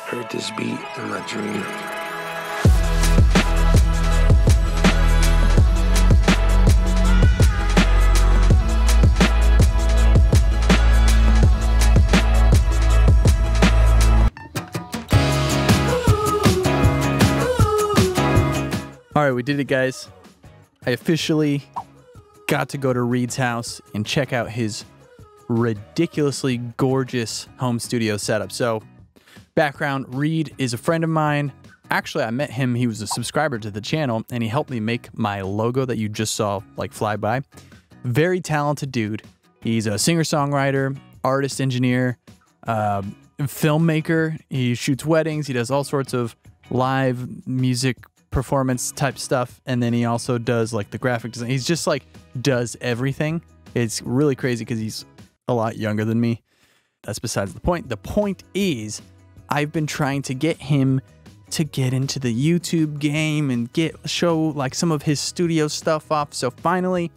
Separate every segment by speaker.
Speaker 1: Heard this beat in my dream.
Speaker 2: All right, we did it, guys. I officially got to go to Reid's house and check out his ridiculously gorgeous home studio setup. So, background, Reid is a friend of mine. Actually, I met him. He was a subscriber to the channel, and he helped me make my logo that you just saw like fly by. Very talented dude. He's a singer-songwriter, artist, engineer, filmmaker. He shoots weddings. He does all sorts of live music performance type stuff, and then he also does like the graphic design. He's just like does everything. It's really crazy because he's a lot younger than me. That's besides the point. The point is, I've been trying to get him to get into the YouTube game and show like some of his studio stuff off. So finally,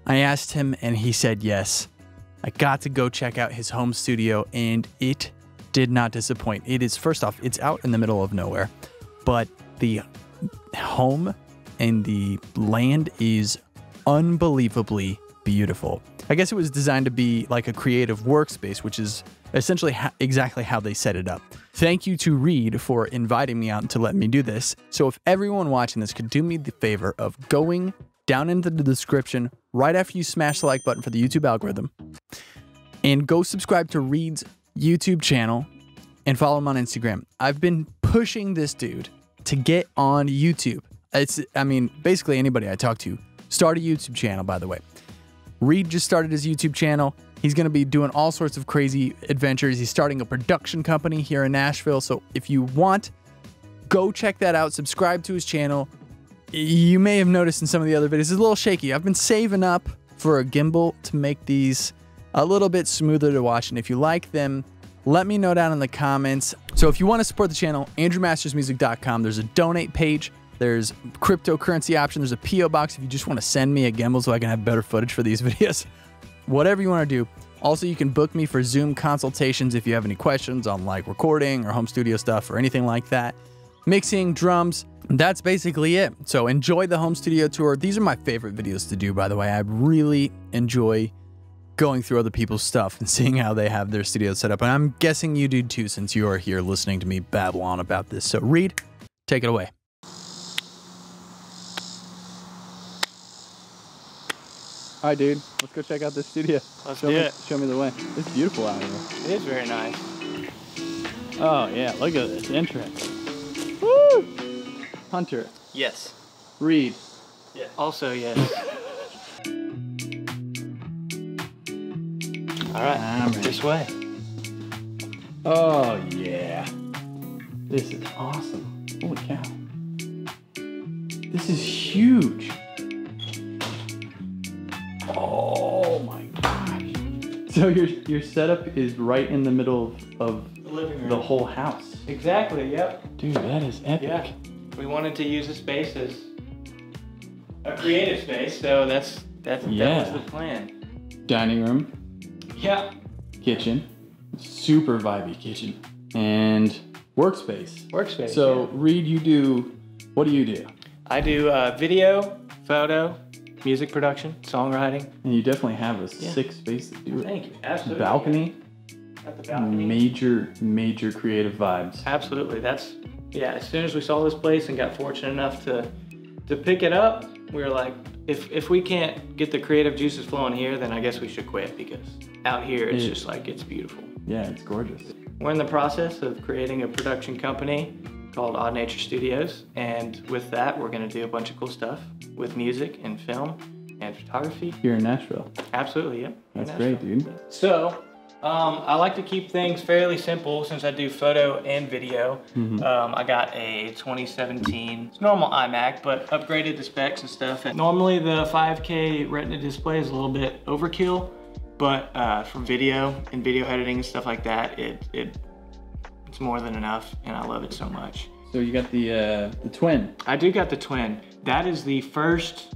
Speaker 2: I asked him and he said yes. I got to go check out his home studio and it did not disappoint. It is, first off, it's out in the middle of nowhere, but the home and the land is unbelievably beautiful. I guess it was designed to be like a creative workspace, which is essentially exactly how they set it up. Thank you to Reid for inviting me out to let me do this. So if everyone watching this could do me the favor of going down into the description right after you smash the like button for the YouTube algorithm and go subscribe to Reid's YouTube channel and follow him on Instagram. I've been pushing this dude to get on YouTube. I mean, basically anybody I talk to, start a YouTube channel, by the way. Reid just started his YouTube channel. He's going to be doing all sorts of crazy adventures. He's starting a production company here in Nashville. So if you want, go check that out. Subscribe to his channel. You may have noticed in some of the other videos, it's a little shaky. I've been saving up for a gimbal to make these a little bit smoother to watch. And if you like them, let me know down in the comments. So if you want to support the channel, ANDREWMASTERSmusic.com. There's a donate page. There's cryptocurrency option. There's a P.O. box if you just want to send me a gimbal so I can have better footage for these videos. Whatever you want to do. Also, you can book me for Zoom consultations if you have any questions on like recording or home studio stuff or anything like that. Mixing, drums, that's basically it. So enjoy the home studio tour. These are my favorite videos to do, by the way. I really enjoy going through other people's stuff and seeing how they have their studio set up. And I'm guessing you do too, since you are here listening to me babble on about this. So Reid, take it away. All right, dude, let's go check out this studio.
Speaker 3: Let's do it.
Speaker 2: Show me the way. It's beautiful out here.
Speaker 3: It is very nice.
Speaker 2: Oh yeah, look at this entrance. Woo! Hunter.
Speaker 3: Yes.
Speaker 2: Reid.
Speaker 3: Yeah. Also yes. All right, this way.
Speaker 2: Oh yeah. This is awesome. Holy cow. This is huge. Oh my gosh. So your setup is right in the middle of
Speaker 3: The living room.
Speaker 2: the whole house.
Speaker 3: Exactly, yep.
Speaker 2: Dude, that is epic.
Speaker 3: Yeah. We wanted to use the space as a creative space, so that was the plan.
Speaker 2: Dining room,
Speaker 3: Yeah.
Speaker 2: kitchen, super vibey kitchen, and workspace.
Speaker 3: Workspace.
Speaker 2: So
Speaker 3: yeah.
Speaker 2: Reid, what do you do?
Speaker 3: I do video, photo, music production, songwriting.
Speaker 2: And you definitely have a sick space to do it.
Speaker 3: Thank you. Absolutely.
Speaker 2: Balcony.
Speaker 3: Got the balcony.
Speaker 2: Major creative vibes.
Speaker 3: Absolutely. Yeah, as soon as we saw this place and got fortunate enough to pick it up, we were like, if we can't get the creative juices flowing here, then I guess we should quit, because out here it's just like, it's beautiful.
Speaker 2: Yeah, it's gorgeous.
Speaker 3: We're in the process of creating a production company called Odd Nature Studios, and with that we're going to do a bunch of cool stuff with music and film and photography.
Speaker 2: Here in Nashville.
Speaker 3: Absolutely, yep.
Speaker 2: That's great, dude.
Speaker 3: So, I like to keep things fairly simple since I do photo and video. I got a 2017, it's normal iMac, but upgraded the specs and stuff. And normally the 5K Retina display is a little bit overkill, but for video and video editing and stuff like that, it's more than enough, and I love it so much.
Speaker 2: So you got the twin.
Speaker 3: I do got the twin. That is the first,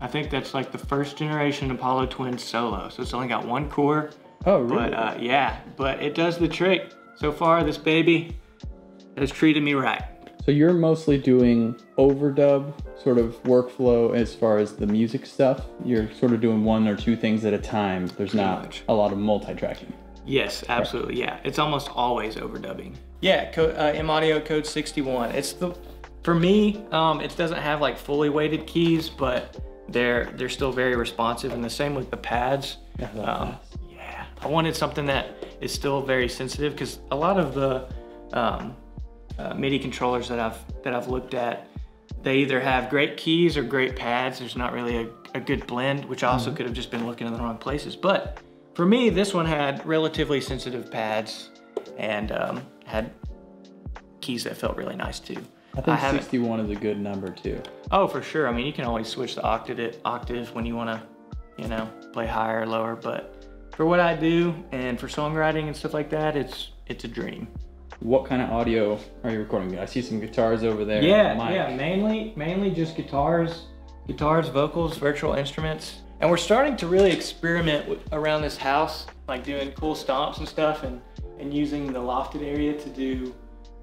Speaker 3: I think that's like the first generation Apollo twin solo. So it's only got one core.
Speaker 2: Oh, really?
Speaker 3: But yeah, but it does the trick. So far, this baby, has treated me right.
Speaker 2: So you're mostly doing overdub sort of workflow as far as the music stuff. You're sort of doing one or two things at a time. There's not a lot of multi-tracking.
Speaker 3: Yes, absolutely. Yeah, it's almost always overdubbing. Yeah, M-Audio Code 61. It's for me. It doesn't have like fully weighted keys, but they're still very responsive, and the same with the pads. Yeah, I wanted something that is still very sensitive, because a lot of the MIDI controllers that I've looked at, they either have great keys or great pads. There's not really a good blend, which I also could have just been looking in the wrong places. But for me, this one had relatively sensitive pads and had keys that felt really nice too.
Speaker 2: I think 61 is a good number too.
Speaker 3: Oh, for sure. I mean, you can always switch the octave when you want to, you know, play higher or lower. But for what I do and for songwriting and stuff like that, it's a dream.
Speaker 2: What kind of audio are you recording? I see some guitars over there.
Speaker 3: Yeah, mainly just guitars, vocals, virtual instruments. And we're starting to really experiment around this house, like doing cool stomps and stuff, and using the lofted area to do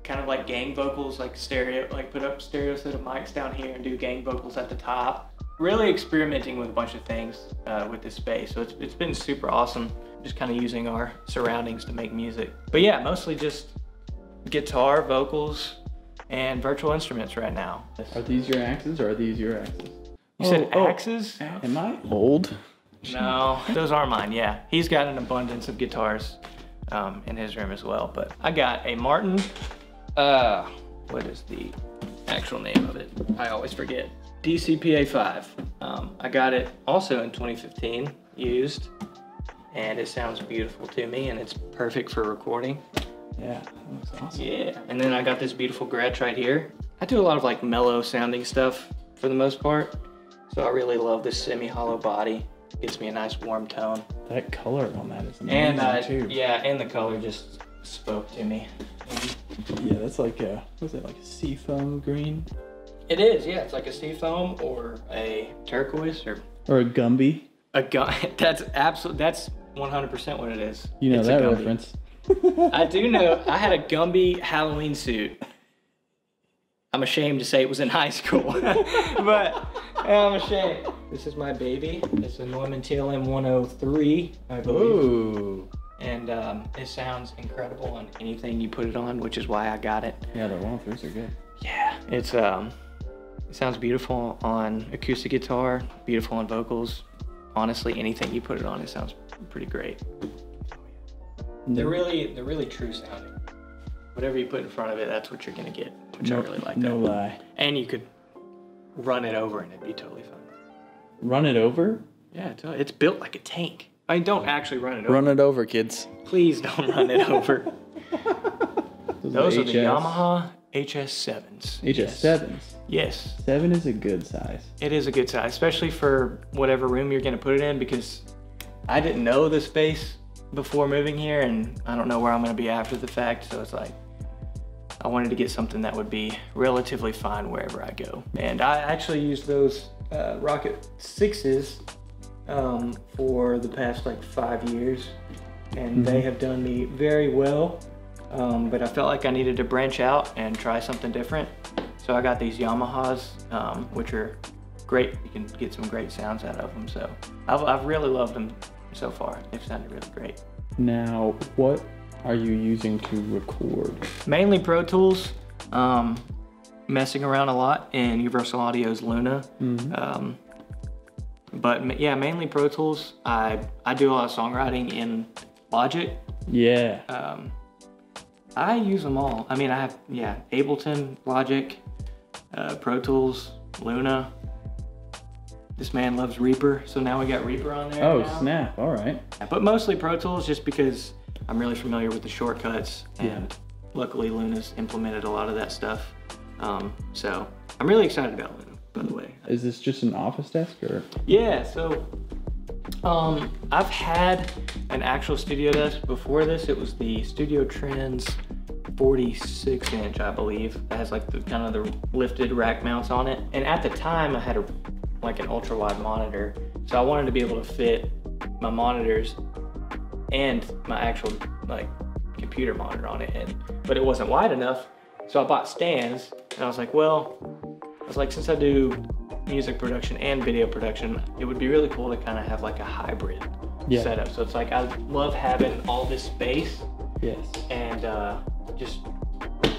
Speaker 3: kind of like gang vocals, like stereo, like put up stereo set of mics down here and do gang vocals at the top. Really experimenting with a bunch of things with this space. So it's been super awesome, just kind of using our surroundings to make music. But yeah, mostly just guitar, vocals, and virtual instruments right now.
Speaker 2: Are these your axes or are these your axes?
Speaker 3: You said axes?
Speaker 2: Am I old?
Speaker 3: No, those are mine, yeah. He's got an abundance of guitars in his room as well. But I got a Martin, what is the actual name of it? I always forget. DCPA5. I got it also in 2015, used, and it sounds beautiful to me, and it's perfect for recording.
Speaker 2: Yeah, that looks awesome.
Speaker 3: Yeah, and then I got this beautiful Gretsch right here. I do a lot of like mellow sounding stuff for the most part, so I really love this semi-hollow body. It gives me a nice warm tone.
Speaker 2: That color on that is amazing too.
Speaker 3: Yeah, and the color just spoke to me.
Speaker 2: Yeah, that's like a, what is that, like a seafoam green?
Speaker 3: It is, yeah. It's like a seafoam or a turquoise or
Speaker 2: a Gumby.
Speaker 3: That's 100% what it is.
Speaker 2: You know that reference.
Speaker 3: I do know. I had a Gumby Halloween suit. I'm ashamed to say it was in high school, but I'm ashamed. This is my baby. It's a Neumann TLM 103, I believe. Ooh. And it sounds incredible on anything you put it on, which is why I got it.
Speaker 2: Yeah, the 103s are good.
Speaker 3: Yeah, it sounds beautiful on acoustic guitar, beautiful on vocals. Honestly, anything you put it on, it sounds pretty great. They're really true sounding. Whatever you put in front of it, that's what you're gonna get, which I really like.
Speaker 2: No lie.
Speaker 3: And you could run it over and it'd be totally fun.
Speaker 2: Run it over?
Speaker 3: Yeah, it's built like a tank. I mean, don't actually run it over.
Speaker 2: Run it over, kids.
Speaker 3: Please don't run it over. Those are the Yamaha HS7s.
Speaker 2: HS7s?
Speaker 3: Yes.
Speaker 2: 7 is a good size.
Speaker 3: It is a good size, especially for whatever room you're gonna put it in, because I didn't know the space before moving here, and I don't know where I'm gonna be after the fact, so it's like, I wanted to get something that would be relatively fine wherever I go. And I actually used those Rocket 6s for the past like 5 years, and they have done me very well, but I felt like I needed to branch out and try something different. So I got these Yamahas, which are great. You can get some great sounds out of them. So I've really loved them so far. They've sounded really great.
Speaker 2: Now, what are you using to record?
Speaker 3: Mainly Pro Tools, messing around a lot in Universal Audio's Luna. But yeah, mainly Pro Tools. I do a lot of songwriting in Logic.
Speaker 2: Yeah.
Speaker 3: I use them all. I mean, I have, Ableton, Logic, Pro Tools, Luna. This man loves Reaper, so now we got Reaper on there.
Speaker 2: Oh,
Speaker 3: now.
Speaker 2: snap, all right.
Speaker 3: But mostly Pro Tools, just because I'm really familiar with the shortcuts, and luckily Luna's implemented a lot of that stuff. So I'm really excited about Luna, by the way.
Speaker 2: Is this just an office desk, or?
Speaker 3: Yeah, so I've had an actual studio desk before this. It was the Studio Trends 46 inch, I believe. It has like the kind of the lifted rack mounts on it. And at the time I had like an ultra wide monitor. So I wanted to be able to fit my monitors and my actual like computer monitor on it. But it wasn't wide enough. So I bought stands, and I was like, since I do music production and video production, it would be really cool to kind of have like a hybrid setup. So it's like, I love having all this space.
Speaker 2: Yes.
Speaker 3: And I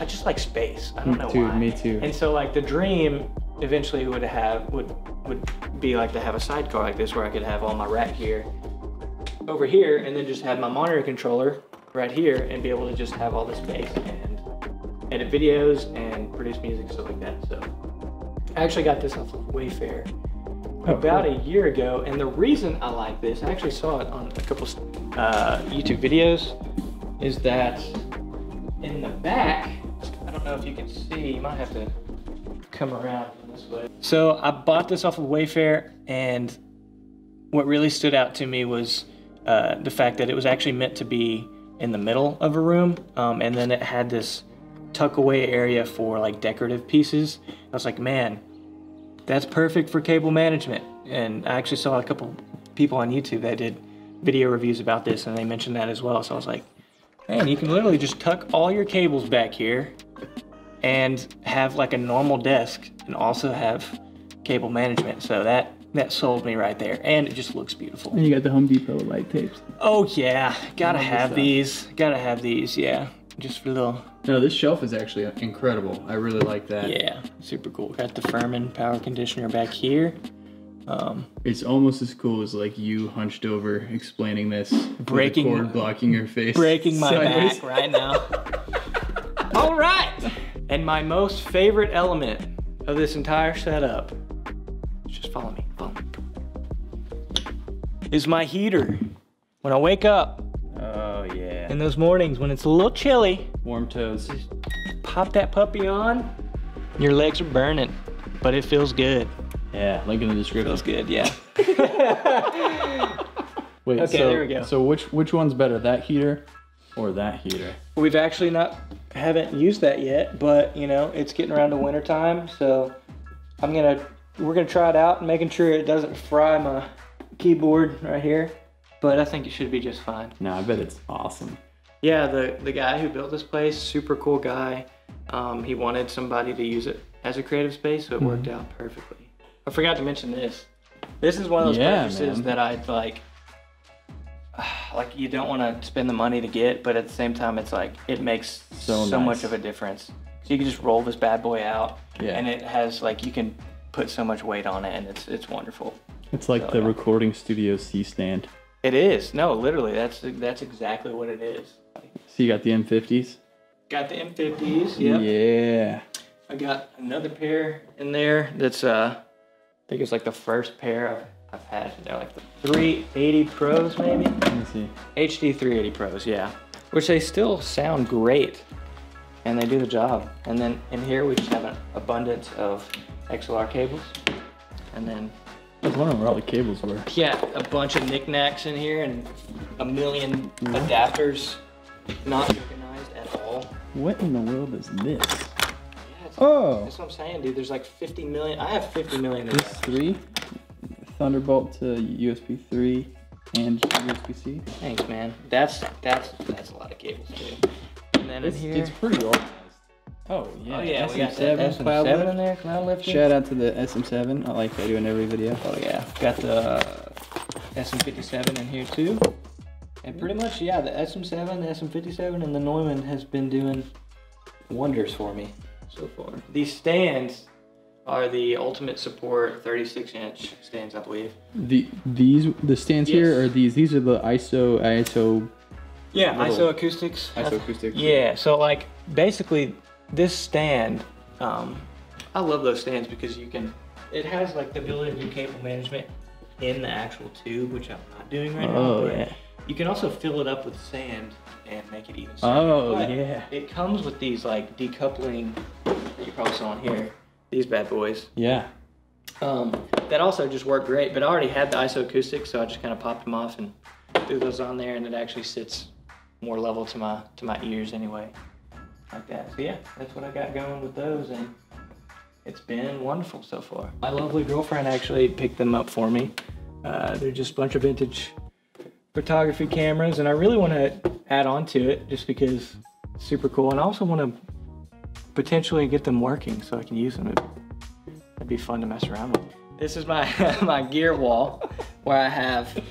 Speaker 3: just like space. I don't know why.
Speaker 2: Me too.
Speaker 3: And so like the dream eventually would be like to have a sidecar like this, where I could have all my rack gear over here, and then just have my monitor controller right here, and be able to just have all the space and edit videos and produce music, stuff like that. So I actually got this off of Wayfair about a year ago, and the reason I like this, I actually saw it on a couple YouTube videos, is that in the back, I don't know if you can see, you might have to come around this way. So I bought this off of Wayfair, and what really stood out to me was the fact that it was actually meant to be in the middle of a room, and then it had this tuck away area for like decorative pieces. I was like, man, that's perfect for cable management. And I actually saw a couple people on YouTube that did video reviews about this, and they mentioned that as well. So I was like, man, you can literally just tuck all your cables back here and have like a normal desk, and also have cable management. So that sold me right there, and it just looks beautiful.
Speaker 2: And you got the Home Depot light tapes.
Speaker 3: Oh yeah, gotta have these. Gotta have these, yeah. Just for a little.
Speaker 2: No, this shelf is actually incredible. I really like that.
Speaker 3: Yeah, super cool. Got the Furman power conditioner back here.
Speaker 2: It's almost as cool as like you hunched over explaining this,
Speaker 3: breaking,
Speaker 2: with a cord blocking your face,
Speaker 3: breaking my
Speaker 2: sideways.
Speaker 3: back right now. All right, and my most favorite element of this entire setup, just follow me, is my heater. When I wake up,
Speaker 2: oh yeah,
Speaker 3: in those mornings when it's a little chilly,
Speaker 2: warm toes,
Speaker 3: just pop that puppy on. Your legs are burning, but it feels good.
Speaker 2: Yeah, link in the description.
Speaker 3: Feels good, yeah.
Speaker 2: Wait,
Speaker 3: okay, there we go.
Speaker 2: So which one's better, that heater or that heater?
Speaker 3: We've actually haven't used that yet, but you know, it's getting around to winter time, so we're gonna try it out and making sure it doesn't fry my keyboard right here, but I think it should be just fine.
Speaker 2: No, I bet it's awesome.
Speaker 3: Yeah, the guy who built this place, super cool guy. He wanted somebody to use it as a creative space, so it worked out perfectly. I forgot to mention this. This is one of those purchases that I'd like you don't want to spend the money to get, but at the same time, it's like, it makes so much of a difference. So you can just roll this bad boy out, and it has like, you can put so much weight on it, and it's wonderful.
Speaker 2: It's like the recording studio C-stand.
Speaker 3: It is. No, literally, that's exactly what it is.
Speaker 2: So you got the M50s?
Speaker 3: Got the M50s, yep.
Speaker 2: Yeah.
Speaker 3: I got another pair in there that's, I think it's like the first pair I've had. They're like the 380 Pros, maybe?
Speaker 2: Let me see.
Speaker 3: HD 380 Pros, yeah. Which they still sound great, and they do the job. And then in here, we just have an abundance of XLR cables. And then
Speaker 2: I was wondering where all the cables were.
Speaker 3: yeah, a bunch of knickknacks in here and a million adapters not organized at all.
Speaker 2: What in the world is this?
Speaker 3: Yeah, that's what I'm saying, dude. There's like 50 million. I have 50 million of
Speaker 2: This
Speaker 3: that.
Speaker 2: 3 Thunderbolt to USB 3 and USB-C.
Speaker 3: Thanks, man. That's a lot of cables too. And then in here,
Speaker 2: It's pretty organized. Oh yeah.
Speaker 3: oh yeah, we got
Speaker 2: SM7
Speaker 3: that
Speaker 2: cloud
Speaker 3: SM7
Speaker 2: lift.
Speaker 3: in there, cloud lifter.
Speaker 2: Shout out to the SM7. I like that I do in every video.
Speaker 3: Oh yeah, got the SM57 in here too. And pretty much, yeah, the SM7, the SM57, and the Neumann has been doing wonders for me so far. These stands are the ultimate support 36-inch stands, I believe.
Speaker 2: The stands here are these are the ISO.
Speaker 3: Yeah,
Speaker 2: little
Speaker 3: ISO acoustics.
Speaker 2: ISO acoustics.
Speaker 3: Yeah, so like basically this stand, I love those stands because it has like the ability to do cable management in the actual tube, which I'm not doing right now.
Speaker 2: Oh
Speaker 3: but
Speaker 2: yeah.
Speaker 3: you can also fill it up with sand and make it even.
Speaker 2: Oh
Speaker 3: but
Speaker 2: yeah.
Speaker 3: it comes with these like decoupling that you probably saw on here. These bad boys.
Speaker 2: Yeah.
Speaker 3: That also just work great, but I already had the ISO acoustics, so I just kind of popped them off and threw those on there, and it actually sits more level to my ears anyway, like that. So yeah, that's what I got going with those, and it's been wonderful so far. My lovely girlfriend actually picked them up for me. They're just a bunch of vintage photography cameras, and I really want to add on to it just because it's super cool, and I also want to potentially get them working so I can use them. It'd be fun to mess around with. This is my my gear wall where I have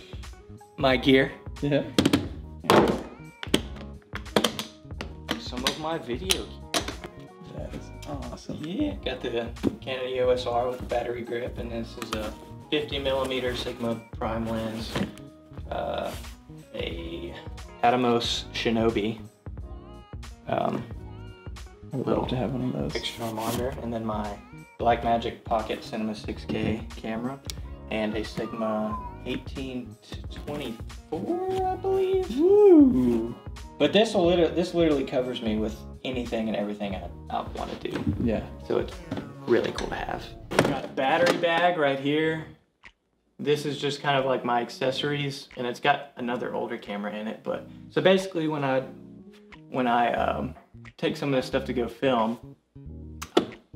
Speaker 3: my gear.
Speaker 2: Yeah.
Speaker 3: Some of my video.
Speaker 2: That is awesome.
Speaker 3: Yeah, got the Canon EOS R with battery grip, and this is a 50mm Sigma prime lens, a Atomos Shinobi.
Speaker 2: I would love to have one of those.
Speaker 3: External monitor, and then my Blackmagic Pocket Cinema 6K camera, and a Sigma 18-24, I believe.
Speaker 2: Woo!
Speaker 3: But this literally covers me with anything and everything I want to do.
Speaker 2: Yeah.
Speaker 3: So it's really cool to have. Got a battery bag right here. This is just kind of like my accessories, and it's got another older camera in it. But so basically, when I take some of this stuff to go film,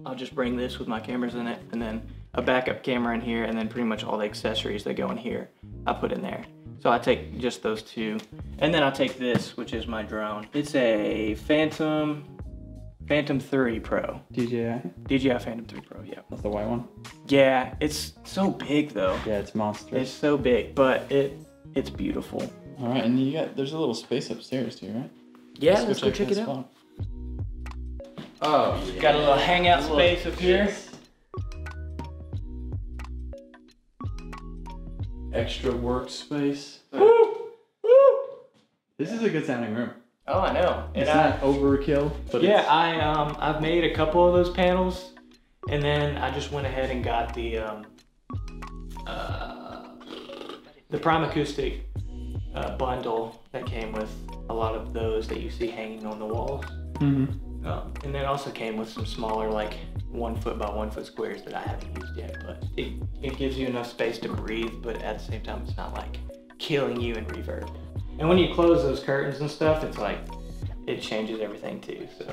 Speaker 3: I'll just bring this with my cameras in it, and then a backup camera in here, and then pretty much all the accessories that go in here, I put in there. So I take just those two, and then I'll take this, which is my drone. It's a Phantom 3 Pro. DJI Phantom 3 Pro, yeah.
Speaker 2: That's the white one?
Speaker 3: Yeah, it's so big though.
Speaker 2: Yeah, it's monstrous.
Speaker 3: It's so big, but it's beautiful.
Speaker 2: All right, and there's a little space upstairs too, right?
Speaker 3: Yeah, let's go check it out.
Speaker 2: Oh, yeah.
Speaker 3: Got a little hangout space up here.
Speaker 2: Extra workspace. Woo! Woo! This is a good sounding room.
Speaker 3: Oh, I know.
Speaker 2: It's not overkill, but
Speaker 3: yeah, I've made a couple of those panels, and then I just went ahead and got the Prime Acoustic bundle that came with a lot of those that you see hanging on the walls.
Speaker 2: Mm-hmm.
Speaker 3: And then also came with some smaller, like 1 foot by 1 foot squares that I haven't used yet, but it gives you enough space to breathe, but at the same time, it's not like killing you in reverb. And when you close those curtains and stuff, it's like, it changes everything too. So,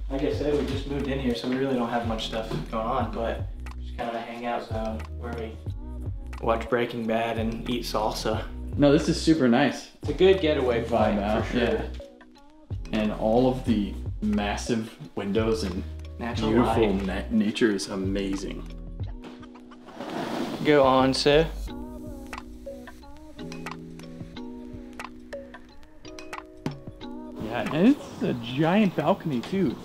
Speaker 3: like I said, we just moved in here, so we really don't have much stuff going on, but just kind of a hangout zone where we watch Breaking Bad and eat salsa.
Speaker 2: No, this is super nice.
Speaker 3: It's a good getaway
Speaker 2: Vibe out,
Speaker 3: for sure.
Speaker 2: yeah. And all of the massive windows and
Speaker 3: Natural
Speaker 2: beautiful
Speaker 3: light.
Speaker 2: nature is amazing.
Speaker 3: Go on, sir.
Speaker 2: Yeah, and it's a giant balcony too.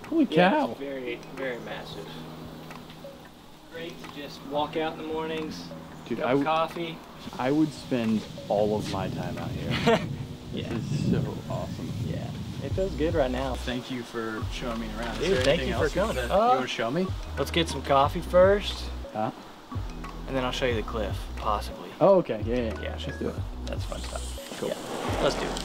Speaker 2: Holy cow.
Speaker 3: It's very, very massive. Great to just walk out in the mornings,
Speaker 2: Dude,
Speaker 3: cup of coffee.
Speaker 2: I would spend all of my time out here.
Speaker 3: Yeah.
Speaker 2: This is so awesome.
Speaker 3: Yeah, it feels good right now.
Speaker 2: Thank you for showing me around.
Speaker 3: Dude, thank you for coming.
Speaker 2: You want to show me?
Speaker 3: Let's get some coffee first.
Speaker 2: Huh?
Speaker 3: And then I'll show you the cliff, possibly.
Speaker 2: Oh, okay. Yeah.
Speaker 3: Yeah,
Speaker 2: Let's do it.
Speaker 3: That's fun stuff.
Speaker 2: Cool.
Speaker 3: Yeah, let's do it.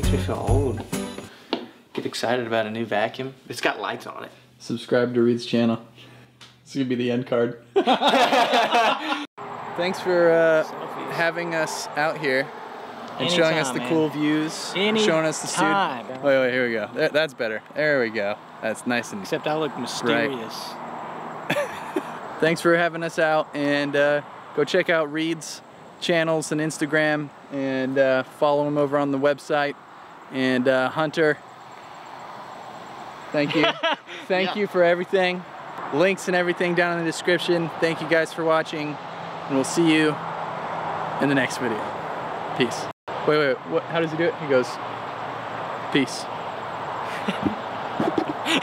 Speaker 3: Makes me feel old. Get excited about a new vacuum. It's got lights on it.
Speaker 2: Subscribe to Reid's channel. This is gonna be the end card. Thanks for having us out here and showing us the cool views. Showing us the studio. Wait, here we go. That's better. There we go. That's nice and.
Speaker 3: Except I look mysterious.
Speaker 2: Right. Thanks for having us out, and go check out Reid's channels and Instagram, and follow him over on the website. And Hunter, thank you. Thank you for everything. Links and everything down in the description. Thank you guys for watching, and we'll see you in the next video. Peace. Wait, what, how does he do it? He goes, peace.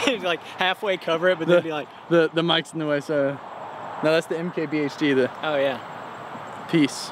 Speaker 3: He's like halfway cover it, but then be like...
Speaker 2: The mic's in the way, so... No, that's the MKBHD,
Speaker 3: Oh, yeah.
Speaker 2: Peace.